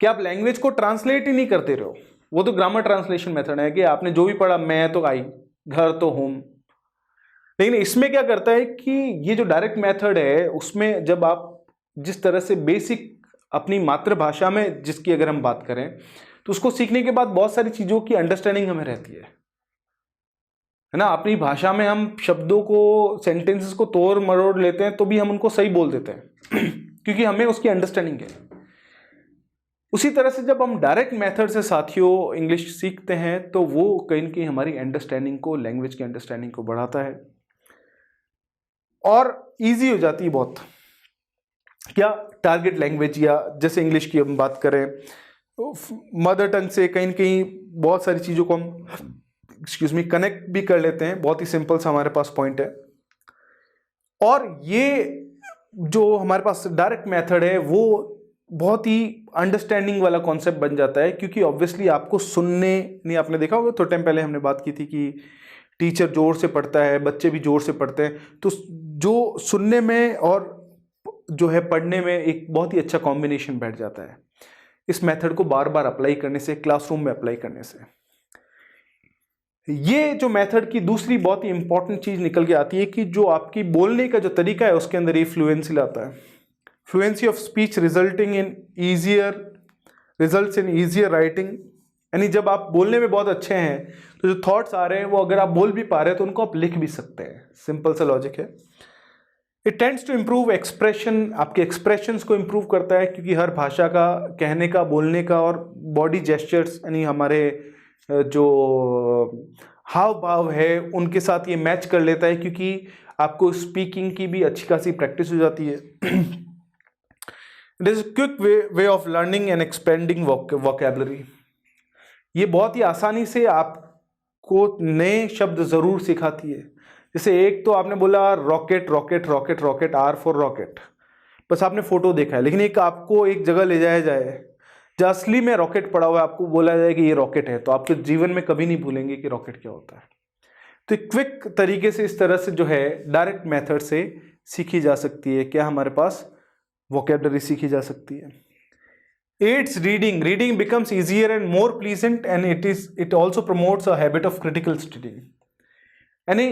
[SPEAKER 1] कि आप लैंग्वेज को ट्रांसलेट ही नहीं करते रहो, वो तो ग्रामर ट्रांसलेशन मेथड है कि आपने जो भी पढ़ा, मैं तो आई, घर तो होम, लेकिन इसमें क्या करता है कि ये जो डायरेक्ट मेथड है उसमें जब आप जिस तरह से बेसिक अपनी मातृभाषा में जिसकी अगर हम बात करें तो उसको सीखने के बाद बहुत सारी चीज़ों की अंडरस्टैंडिंग हमें रहती है ना। अपनी भाषा में हम शब्दों को, सेंटेंसेस को तोड़ मरोड़ लेते हैं तो भी हम उनको सही बोल देते हैं क्योंकि हमें उसकी अंडरस्टैंडिंग है। उसी तरह से जब हम डायरेक्ट मेथड से साथियों इंग्लिश सीखते हैं तो वो कहीं ना कहीं हमारी अंडरस्टैंडिंग को, लैंग्वेज की अंडरस्टैंडिंग को बढ़ाता है और इजी हो जाती है बहुत। क्या टारगेट लैंग्वेज, या जैसे इंग्लिश की हम बात करें मदर टंग से कहीं ना कहीं बहुत सारी चीज़ों को हम कनेक्ट भी कर लेते हैं, बहुत ही सिंपल सा हमारे पास पॉइंट है। और ये जो हमारे पास डायरेक्ट मेथड है वो बहुत ही अंडरस्टैंडिंग वाला कॉन्सेप्ट बन जाता है, क्योंकि ऑब्वियसली आपको सुनने नहीं, आपने देखा होगा थोड़े टाइम पहले हमने बात की थी कि टीचर जोर से पढ़ता है, बच्चे भी जोर से पढ़ते हैं, तो जो सुनने में और जो है पढ़ने में एक बहुत ही अच्छा कॉम्बिनेशन बैठ जाता है इस मेथड को बार बार अप्लाई करने से, क्लासरूम में अप्लाई करने से। ये जो मेथड की दूसरी बहुत ही इंपॉर्टेंट चीज निकल के आती है कि जो आपकी बोलने का जो तरीका है उसके अंदर ये फ्लुएंसी लाता है। Fluency of speech resulting in results in easier writing, यानी जब आप बोलने में बहुत अच्छे हैं तो जो थॉट्स आ रहे हैं वो अगर आप बोल भी पा रहे हैं तो उनको आप लिख भी सकते हैं। सिंपल सा लॉजिक है। It tends to improve expression, आपके एक्सप्रेशंस को इम्प्रूव करता है, क्योंकि हर भाषा का कहने का, बोलने का और बॉडी जेस्चर्स यानी हमारे जो हाव भाव है उनके साथ ये मैच कर लेता है, क्योंकि आपको स्पीकिंग की भी अच्छी खासी प्रैक्टिस हो जाती है। It is quick way of learning and expanding vocabulary, ये बहुत ही आसानी से आपको नए शब्द जरूर सिखाती है। जैसे एक तो आपने बोला rocket rocket rocket rocket, R for rocket, बस आपने फोटो देखा है, लेकिन एक आपको एक जगह ले जाया जाए जहाँ असली में रॉकेट पड़ा हुआ है, आपको बोला जाए कि ये रॉकेट है, तो आपके जीवन में कभी नहीं भूलेंगे कि रॉकेट क्या होता है। तो क्विक तरीके से इस तरह से जो है डायरेक्ट मेथड से सीखी जा सकती है, क्या हमारे पास वोकैबुलरी सीखी जा सकती है। Aids reading, reading becomes easier and more pleasant and it also promotes a habit of critical study. यानी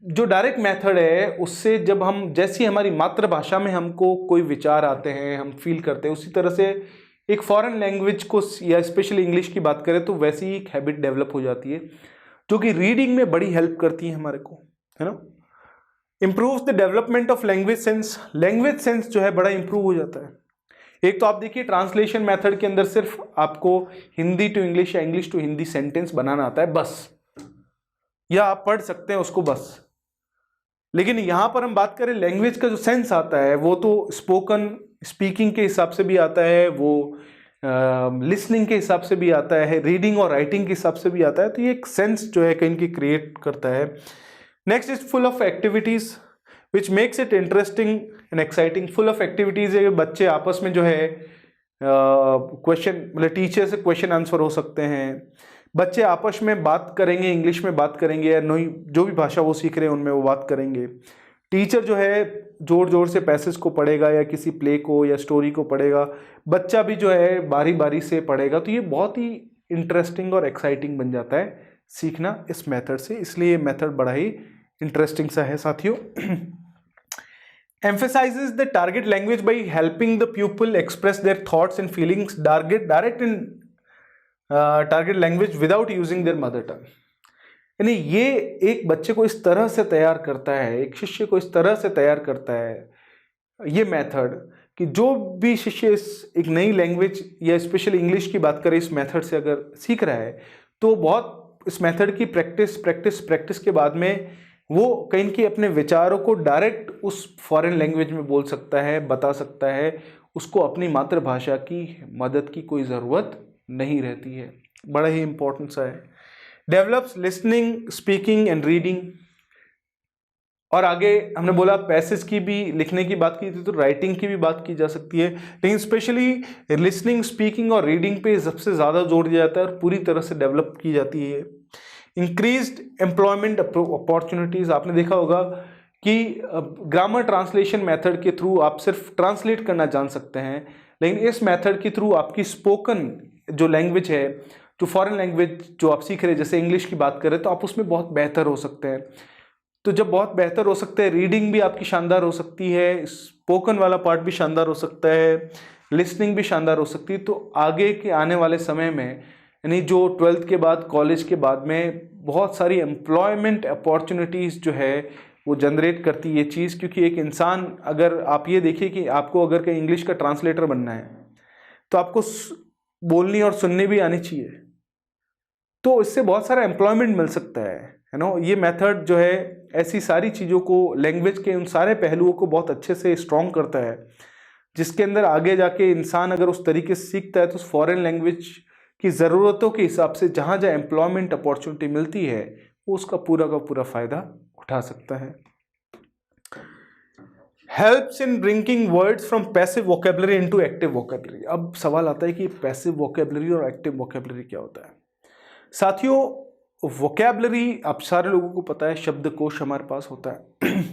[SPEAKER 1] जो डायरेक्ट मेथड है उससे जब हम, जैसी हमारी मातृभाषा में हमको कोई विचार आते हैं, हम फील करते हैं, उसी तरह से एक फॉरेन लैंग्वेज को या स्पेशली इंग्लिश की बात करें तो वैसी ही एक हैबिट डेवलप हो जाती है जो कि रीडिंग में बड़ी हेल्प करती है हमारे को, है ना। Improves the development of language sense, language sense जो है बड़ा इंप्रूव हो जाता है। एक तो आप देखिए ट्रांसलेशन मेथड के अंदर सिर्फ आपको हिंदी टू इंग्लिश या इंग्लिश टू हिंदी सेंटेंस बनाना आता है बस, या आप पढ़ सकते हैं उसको बस। लेकिन यहां पर हम बात करें लैंग्वेज का जो सेंस आता है वो तो स्पीकिंग के हिसाब से भी आता है, वो लिसनिंग के हिसाब से भी आता है, रीडिंग और राइटिंग के हिसाब से भी आता है। तो ये एक सेंस जो है कहीं की क्रिएट करता है। Next is full of activities, which makes it interesting and exciting, full of activities है। बच्चे आपस में जो है क्वेश्चन मतलब टीचर से क्वेश्चन आंसर हो सकते हैं, बच्चे आपस में बात करेंगे, इंग्लिश में बात करेंगे या नई जो भी भाषा वो सीख रहे हैं उनमें वो बात करेंगे। टीचर जो है जोर जोर से पैसेज को पढ़ेगा या किसी प्ले को या स्टोरी को पढ़ेगा, बच्चा भी जो है बारी बारी से पढ़ेगा। तो ये बहुत ही इंटरेस्टिंग और एक्साइटिंग बन जाता है सीखना इस मेथड से, इसलिए ये मेथड बड़ा ही इंटरेस्टिंग सा है साथियों। emphasizes the target language by helping the pupil express their thoughts and feelings direct in target language without using their mother tongue। यानी ये एक बच्चे को इस तरह से तैयार करता है, एक शिष्य को इस तरह से तैयार करता है ये मेथड, कि जो भी शिष्य इस एक नई लैंग्वेज या स्पेशल इंग्लिश की बात करें इस मेथड से अगर सीख रहा है तो बहुत इस मेथड की प्रैक्टिस के बाद में वो कहीं की अपने विचारों को डायरेक्ट उस फॉरेन लैंग्वेज में बोल सकता है, बता सकता है, उसको अपनी मातृभाषा की मदद की कोई ज़रूरत नहीं रहती है। बड़ा ही इंपॉर्टेंट सा है। Develops listening, speaking and reading. और आगे हमने बोला पैसेज की भी लिखने की बात की थी, तो राइटिंग की भी बात की जा सकती है, लेकिन स्पेशली लिसनिंग, स्पीकिंग और रीडिंग पे सबसे ज़्यादा जोर दिया जाता है और पूरी तरह से डेवलप की जाती है। इंक्रीज्ड एम्प्लॉयमेंट अपॉर्चुनिटीज़, आपने देखा होगा कि ग्रामर ट्रांसलेशन मेथड के थ्रू आप सिर्फ ट्रांसलेट करना जान सकते हैं, लेकिन इस मेथड के थ्रू आपकी स्पोकन जो लैंग्वेज है, जो फॉरेन लैंग्वेज जो आप सीख रहे हैं, जैसे इंग्लिश की बात करें तो आप उसमें बहुत बेहतर हो सकते हैं। तो जब बहुत बेहतर हो सकते हैं, रीडिंग भी आपकी शानदार हो सकती है, स्पोकन वाला पार्ट भी शानदार हो सकता है, लिसनिंग भी शानदार हो सकती है। तो आगे के आने वाले समय में यानी जो 12th के बाद, कॉलेज के बाद में बहुत सारी एम्प्लॉयमेंट अपॉर्चुनिटीज़ जो है वो जनरेट करती है ये चीज़। क्योंकि एक इंसान, अगर आप ये देखिए कि आपको अगर कहीं इंग्लिश का ट्रांसलेटर बनना है तो आपको बोलनी और सुननी भी आनी चाहिए, तो इससे बहुत सारा एम्प्लॉयमेंट मिल सकता है नो। ये मेथड जो है ऐसी सारी चीज़ों को, लैंग्वेज के उन सारे पहलुओं को बहुत अच्छे से स्ट्रॉन्ग करता है, जिसके अंदर आगे जाके इंसान अगर उस तरीके से सीखता है तो उस फॉरेन लैंग्वेज की ज़रूरतों के हिसाब से जहाँ जहाँ एम्प्लॉयमेंट अपॉर्चुनिटी मिलती है वो उसका पूरा का पूरा फ़ायदा उठा सकता है। Helps in bringing words from passive vocabulary into active vocabulary. अब सवाल आता है कि पैसिव वोकेबलरी और एक्टिव वोकेबलरी क्या होता है। साथियों, वोकेबलरी आप सारे लोगों को पता है, शब्दकोश हमारे पास होता है।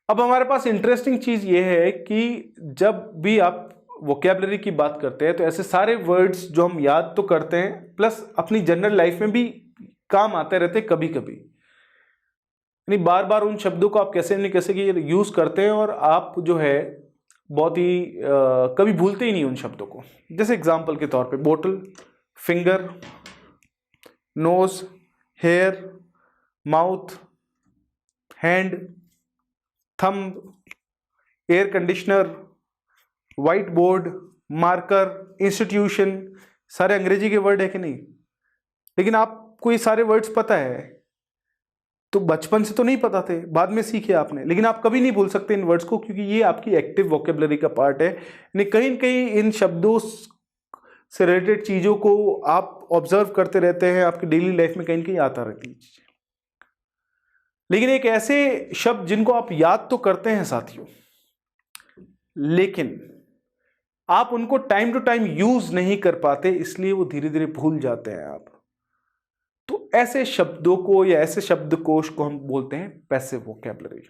[SPEAKER 1] अब हमारे पास इंटरेस्टिंग चीज़ ये है कि जब भी आप वोकेबलरी की बात करते हैं तो ऐसे सारे वर्ड्स जो हम याद तो करते हैं, प्लस अपनी जनरल लाइफ में भी काम आते रहते हैं कभी कभी, यानी बार बार उन शब्दों को आप कैसे न कैसे कि यूज़ करते हैं और आप जो है बहुत ही कभी भूलते ही नहीं उन शब्दों को। जैसे एग्जाम्पल के तौर पे बोतल, finger, nose, hair, mouth, hand, thumb, air conditioner, white board, marker, institution, सारे अंग्रेजी के वर्ड है कि नहीं। लेकिन आपको ये सारे वर्ड्स पता है, तो बचपन से तो नहीं पता थे, बाद में सीखे आपने, लेकिन आप कभी नहीं भूल सकते इन वर्ड्स को, क्योंकि ये आपकी एक्टिव वोकेबलरी का पार्ट है। यानी कहीं न कहीं इन शब्दों से रिलेटेड चीज़ों को आप ऑब्जर्व करते रहते हैं, आपकी डेली लाइफ में कहीं न कहीं आता रहती है चीज़ें। लेकिन एक ऐसे शब्द जिनको आप याद तो करते हैं साथियों, लेकिन आप उनको टाइम टू टाइम यूज नहीं कर पाते, इसलिए वो धीरे धीरे भूल जाते हैं आप। तो ऐसे शब्दों को या ऐसे शब्दकोश को हम बोलते हैं पैसिव वोकैबुलरी।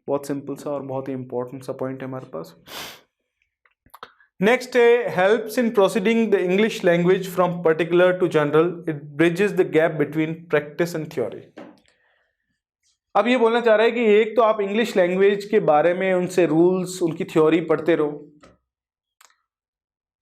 [SPEAKER 1] बहुत सिंपल सा और बहुत ही इंपॉर्टेंट सा पॉइंट है हमारे पास। नेक्स्ट है helps in proceeding the English language from particular to general, it bridges the gap between practice and theory. अब ये बोलना चाह रहा है कि एक तो आप इंग्लिश लैंग्वेज के बारे में उनसे रूल्स, उनकी थ्योरी पढ़ते रहो,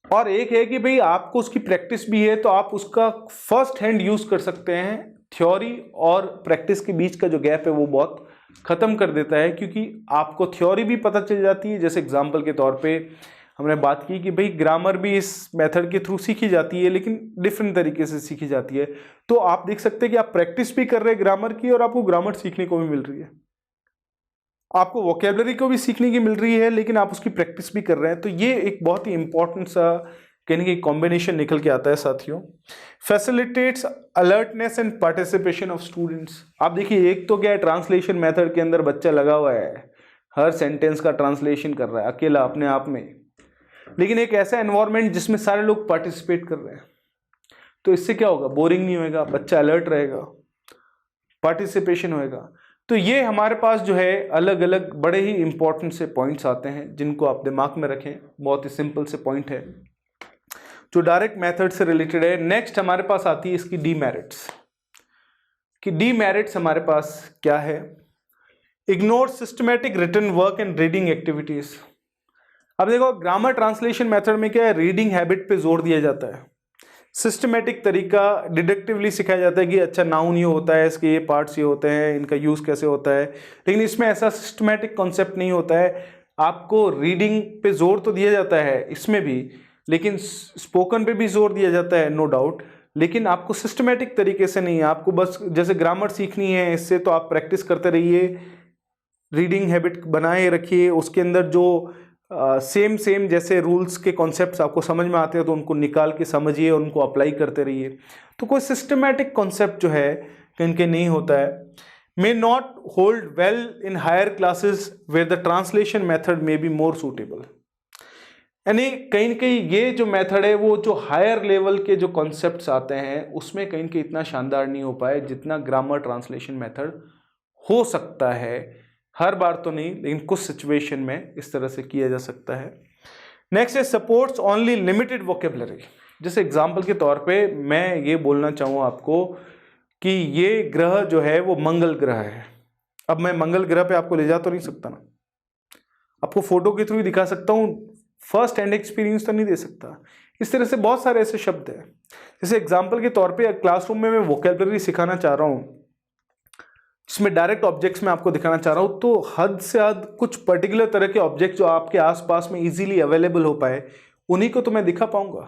[SPEAKER 1] और एक है कि भाई आपको उसकी प्रैक्टिस भी है, तो आप उसका फर्स्ट हैंड यूज कर सकते हैं। थ्योरी और प्रैक्टिस के बीच का जो गैप है वो बहुत खत्म कर देता है, क्योंकि आपको थ्योरी भी पता चल जाती है। जैसे एग्जांपल के तौर पे हमने बात की कि भाई ग्रामर भी इस मेथड के थ्रू सीखी जाती है, लेकिन डिफरेंट तरीके से सीखी जाती है। तो आप देख सकते हैं कि आप प्रैक्टिस भी कर रहे हैं ग्रामर की, और आपको ग्रामर सीखने को भी मिल रही है, आपको वोकेबलरी को भी सीखने की मिल रही है, लेकिन आप उसकी प्रैक्टिस भी कर रहे हैं। तो ये एक बहुत ही इंपॉर्टेंट सा कहने की कॉम्बिनेशन निकल के आता है साथियों। Facilitates alertness and participation of students. आप देखिए, एक तो क्या है, ट्रांसलेशन मेथड के अंदर बच्चा लगा हुआ है, हर सेंटेंस का ट्रांसलेशन कर रहा है अकेला अपने आप में, लेकिन एक ऐसा एनवायरनमेंट जिसमें सारे लोग पार्टिसिपेट कर रहे हैं, तो इससे क्या होगा, बोरिंग नहीं होएगा, बच्चा अलर्ट रहेगा, पार्टिसिपेशन होएगा। तो ये हमारे पास जो है अलग अलग बड़े ही इंपॉर्टेंट से पॉइंट्स आते हैं जिनको आप दिमाग में रखें। बहुत ही सिंपल से पॉइंट है जो डायरेक्ट मेथड से रिलेटेड है। नेक्स्ट हमारे पास आती है इसकी डीमेरिट्स, कि डीमेरिट्स हमारे पास क्या है। Ignore systematic written work and reading activities. अब देखो ग्रामर ट्रांसलेशन मेथड में क्या है, रीडिंग हैबिट पे जोर दिया जाता है, सिस्टमैटिक तरीका डिडक्टिवली सिखाया जाता है कि अच्छा नाउन ये होता है, इसके ये पार्ट्स ये होते हैं, इनका यूज़ कैसे होता है, लेकिन इसमें ऐसा सिस्टमैटिक कॉन्सेप्ट नहीं होता है। आपको रीडिंग पे जोर तो दिया जाता है इसमें भी, लेकिन स्पोकन पे भी जोर दिया जाता है नो डाउट, लेकिन आपको सिस्टमैटिक तरीके से नहीं है। आपको बस जैसे ग्रामर सीखनी है इससे, तो आप प्रैक्टिस करते रहिए, रीडिंग हैबिट बनाए रखिए, उसके अंदर जो सेम जैसे रूल्स के कॉन्सेप्ट्स आपको समझ में आते हैं तो उनको निकाल के समझिए और उनको अप्लाई करते रहिए। तो कोई सिस्टमैटिक कॉन्सेप्ट जो है कहीं कहीं नहीं होता है। May not hold well in higher classes where the translation method may be more suitable. यानी कहीं न कहीं ये जो मेथड है वो जो हायर लेवल के जो कॉन्सेप्ट्स आते हैं उसमें कहीं कहीं इतना शानदार नहीं हो पाए जितना ग्रामर ट्रांसलेशन मेथड हो सकता है। हर बार तो नहीं, लेकिन कुछ सिचुएशन में इस तरह से किया जा सकता है। नेक्स्ट है सपोर्ट्स ओनली लिमिटेड वोकेबलरी। जैसे एग्जांपल के तौर पे मैं ये बोलना चाहूँ आपको कि ये ग्रह जो है वो मंगल ग्रह है। अब मैं मंगल ग्रह पे आपको ले जा तो नहीं सकता ना, आपको फोटो के थ्रू ही दिखा सकता हूँ, फर्स्ट हैंड एक्सपीरियंस तो नहीं दे सकता। इस तरह से बहुत सारे ऐसे शब्द हैं। जैसे एग्जाम्पल के तौर पे क्लासरूम में मैं वोकेबलरी सिखाना चाह रहा हूँ जिसमें डायरेक्ट ऑब्जेक्ट्स में आपको दिखाना चाह रहा हूँ, तो हद से हद कुछ पर्टिकुलर तरह के ऑब्जेक्ट जो आपके आसपास में इजीली अवेलेबल हो पाए उन्हीं को तो मैं दिखा पाऊंगा,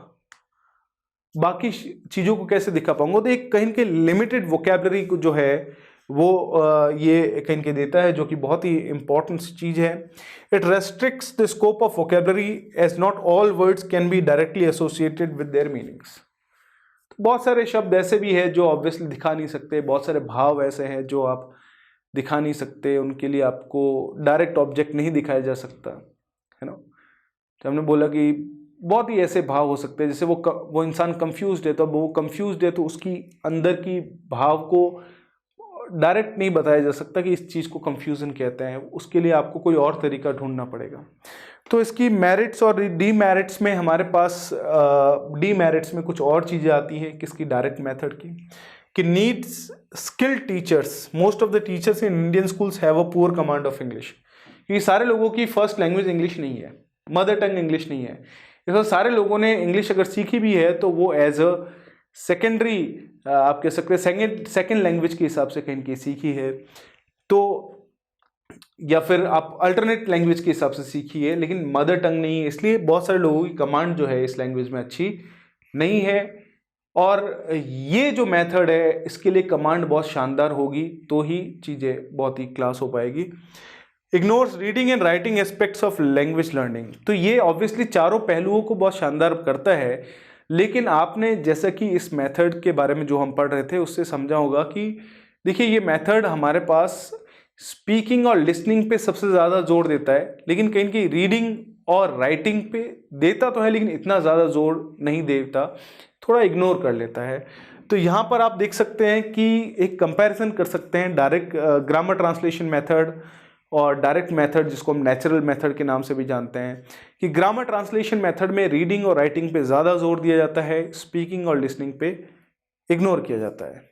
[SPEAKER 1] बाकी चीज़ों को कैसे दिखा पाऊंगा। तो एक कहीं के लिमिटेड वोकेबलरी को जो है वो ये कहीं के देता है, जो कि बहुत ही इंपॉर्टेंट चीज़ है। It restricts the scope of vocabulary as not all words can be directly associated with their meanings. बहुत सारे शब्द ऐसे भी हैं जो ऑब्वियसली दिखा नहीं सकते, बहुत सारे भाव ऐसे हैं जो आप दिखा नहीं सकते, उनके लिए आपको डायरेक्ट ऑब्जेक्ट नहीं दिखाया जा सकता है ना। तो हमने बोला कि बहुत ही ऐसे भाव हो सकते हैं, जैसे वो इंसान कंफ्यूज्ड है, तो वो कंफ्यूज्ड है तो उसकी अंदर की भाव को डायरेक्ट नहीं बताया जा सकता कि इस चीज़ को कंफ्यूजन कहते हैं, उसके लिए आपको कोई और तरीका ढूंढना पड़ेगा। तो इसकी मेरिट्स और डीमेरिट्स में हमारे पास डीमेरिट्स में कुछ और चीज़ें आती हैं किसकी, डायरेक्ट मेथड की, कि needs skilled teachers. Most of the teachers in Indian schools have a poor command of English. क्योंकि सारे लोगों की फर्स्ट लैंग्वेज इंग्लिश नहीं है, मदर टंग इंग्लिश नहीं है। इसलिए सारे लोगों ने इंग्लिश अगर सीखी भी है तो वो एज अ सेकेंडरी आप कह सकते हैं सेकेंड लैंग्वेज के हिसाब से कहीं की सीखी है, तो या फिर आप अल्टरनेट लैंग्वेज के हिसाब से सीखी है, लेकिन मदर टंग नहीं है। इसलिए बहुत सारे लोगों की कमांड जो है इस लैंग्वेज में अच्छी नहीं है। और ये जो मेथड है इसके लिए कमांड बहुत शानदार होगी तो ही चीज़ें बहुत ही क्लास हो पाएगी। Ignores reading and writing aspects of language learning. तो ये ऑब्वियसली चारों पहलुओं को बहुत शानदार करता है, लेकिन आपने जैसा कि इस मेथड के बारे में जो हम पढ़ रहे थे उससे समझा होगा कि देखिए ये मेथड हमारे पास स्पीकिंग और लिसनिंग पे सबसे ज़्यादा जोर देता है, लेकिन कहीं की रीडिंग और राइटिंग पे देता तो है लेकिन इतना ज़्यादा जोर नहीं देता, थोड़ा इग्नोर कर लेता है। तो यहाँ पर आप देख सकते हैं कि एक कंपैरिजन कर सकते हैं डायरेक्ट ग्रामर ट्रांसलेशन मेथड और डायरेक्ट मेथड जिसको हम नेचुरल मेथड के नाम से भी जानते हैं, कि ग्रामर ट्रांसलेशन मेथड में रीडिंग और राइटिंग पे ज़्यादा जोर दिया जाता है, स्पीकिंग और लिसनिंग पे इग्नोर किया जाता है।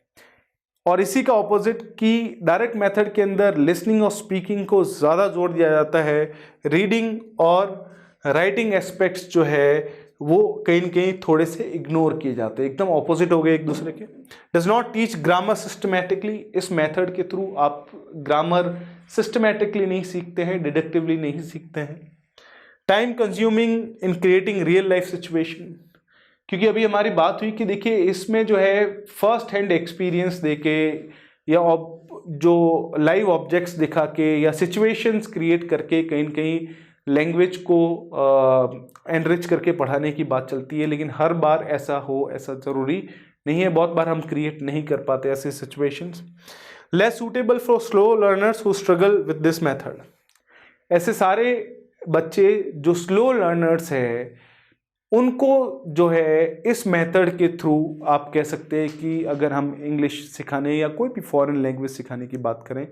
[SPEAKER 1] और इसी का ऑपोजिट कि डायरेक्ट मेथड के अंदर लिसनिंग और स्पीकिंग को ज़्यादा जोर दिया जाता है, रीडिंग और राइटिंग एस्पेक्ट्स जो है वो कहीं न कहीं थोड़े से इग्नोर किए जाते हैं, एकदम ऑपोजिट हो गए एक दूसरे के। Does not teach grammar systematically. इस मेथड के थ्रू आप ग्रामर सिस्टमैटिकली नहीं सीखते हैं, डिडक्टिवली नहीं सीखते हैं। Time consuming in creating real life situation, क्योंकि अभी हमारी बात हुई कि देखिए इसमें जो है फर्स्ट हैंड एक्सपीरियंस देके या जो लाइव ऑब्जेक्ट्स दिखा के या सिचुएशंस क्रिएट करके कहीं न कहीं लैंग्वेज को एनरिच करके पढ़ाने की बात चलती है, लेकिन हर बार ऐसा हो ऐसा ज़रूरी नहीं है, बहुत बार हम क्रिएट नहीं कर पाते ऐसे situations. Less suitable for slow learners who struggle with this method. ऐसे सारे बच्चे जो स्लो लर्नर्स हैं उनको जो है इस मेथड के थ्रू आप कह सकते हैं कि अगर हम इंग्लिश सिखाने या कोई भी फॉरेन लैंग्वेज सिखाने की बात करें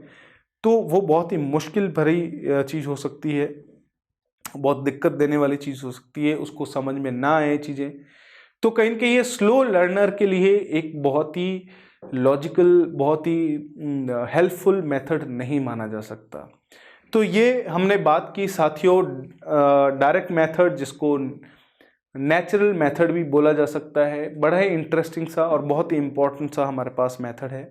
[SPEAKER 1] तो वो बहुत ही मुश्किल भरी चीज़ हो सकती है, बहुत दिक्कत देने वाली चीज़ हो सकती है, उसको समझ में ना आए चीज़ें। तो कहीं न कहीं ये स्लो लर्नर के लिए एक बहुत ही लॉजिकल, बहुत ही हेल्पफुल मेथड नहीं माना जा सकता। तो ये हमने बात की साथियों डायरेक्ट मेथड, जिसको नेचुरल मेथड भी बोला जा सकता है। बड़ा ही इंटरेस्टिंग सा और बहुत ही इम्पोर्टेंट सा हमारे पास मेथड है।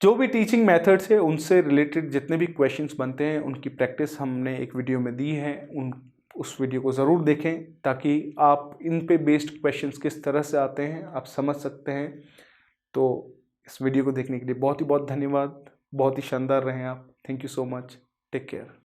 [SPEAKER 1] जो भी टीचिंग मेथड्स है उनसे रिलेटेड जितने भी क्वेश्चंस बनते हैं उनकी प्रैक्टिस हमने एक वीडियो में दी है, उस वीडियो को ज़रूर देखें ताकि आप इन पे बेस्ड क्वेश्चंस किस तरह से आते हैं आप समझ सकते हैं। तो इस वीडियो को देखने के लिए बहुत ही बहुत धन्यवाद। बहुत ही शानदार रहे आप। Thank you so much. Take care.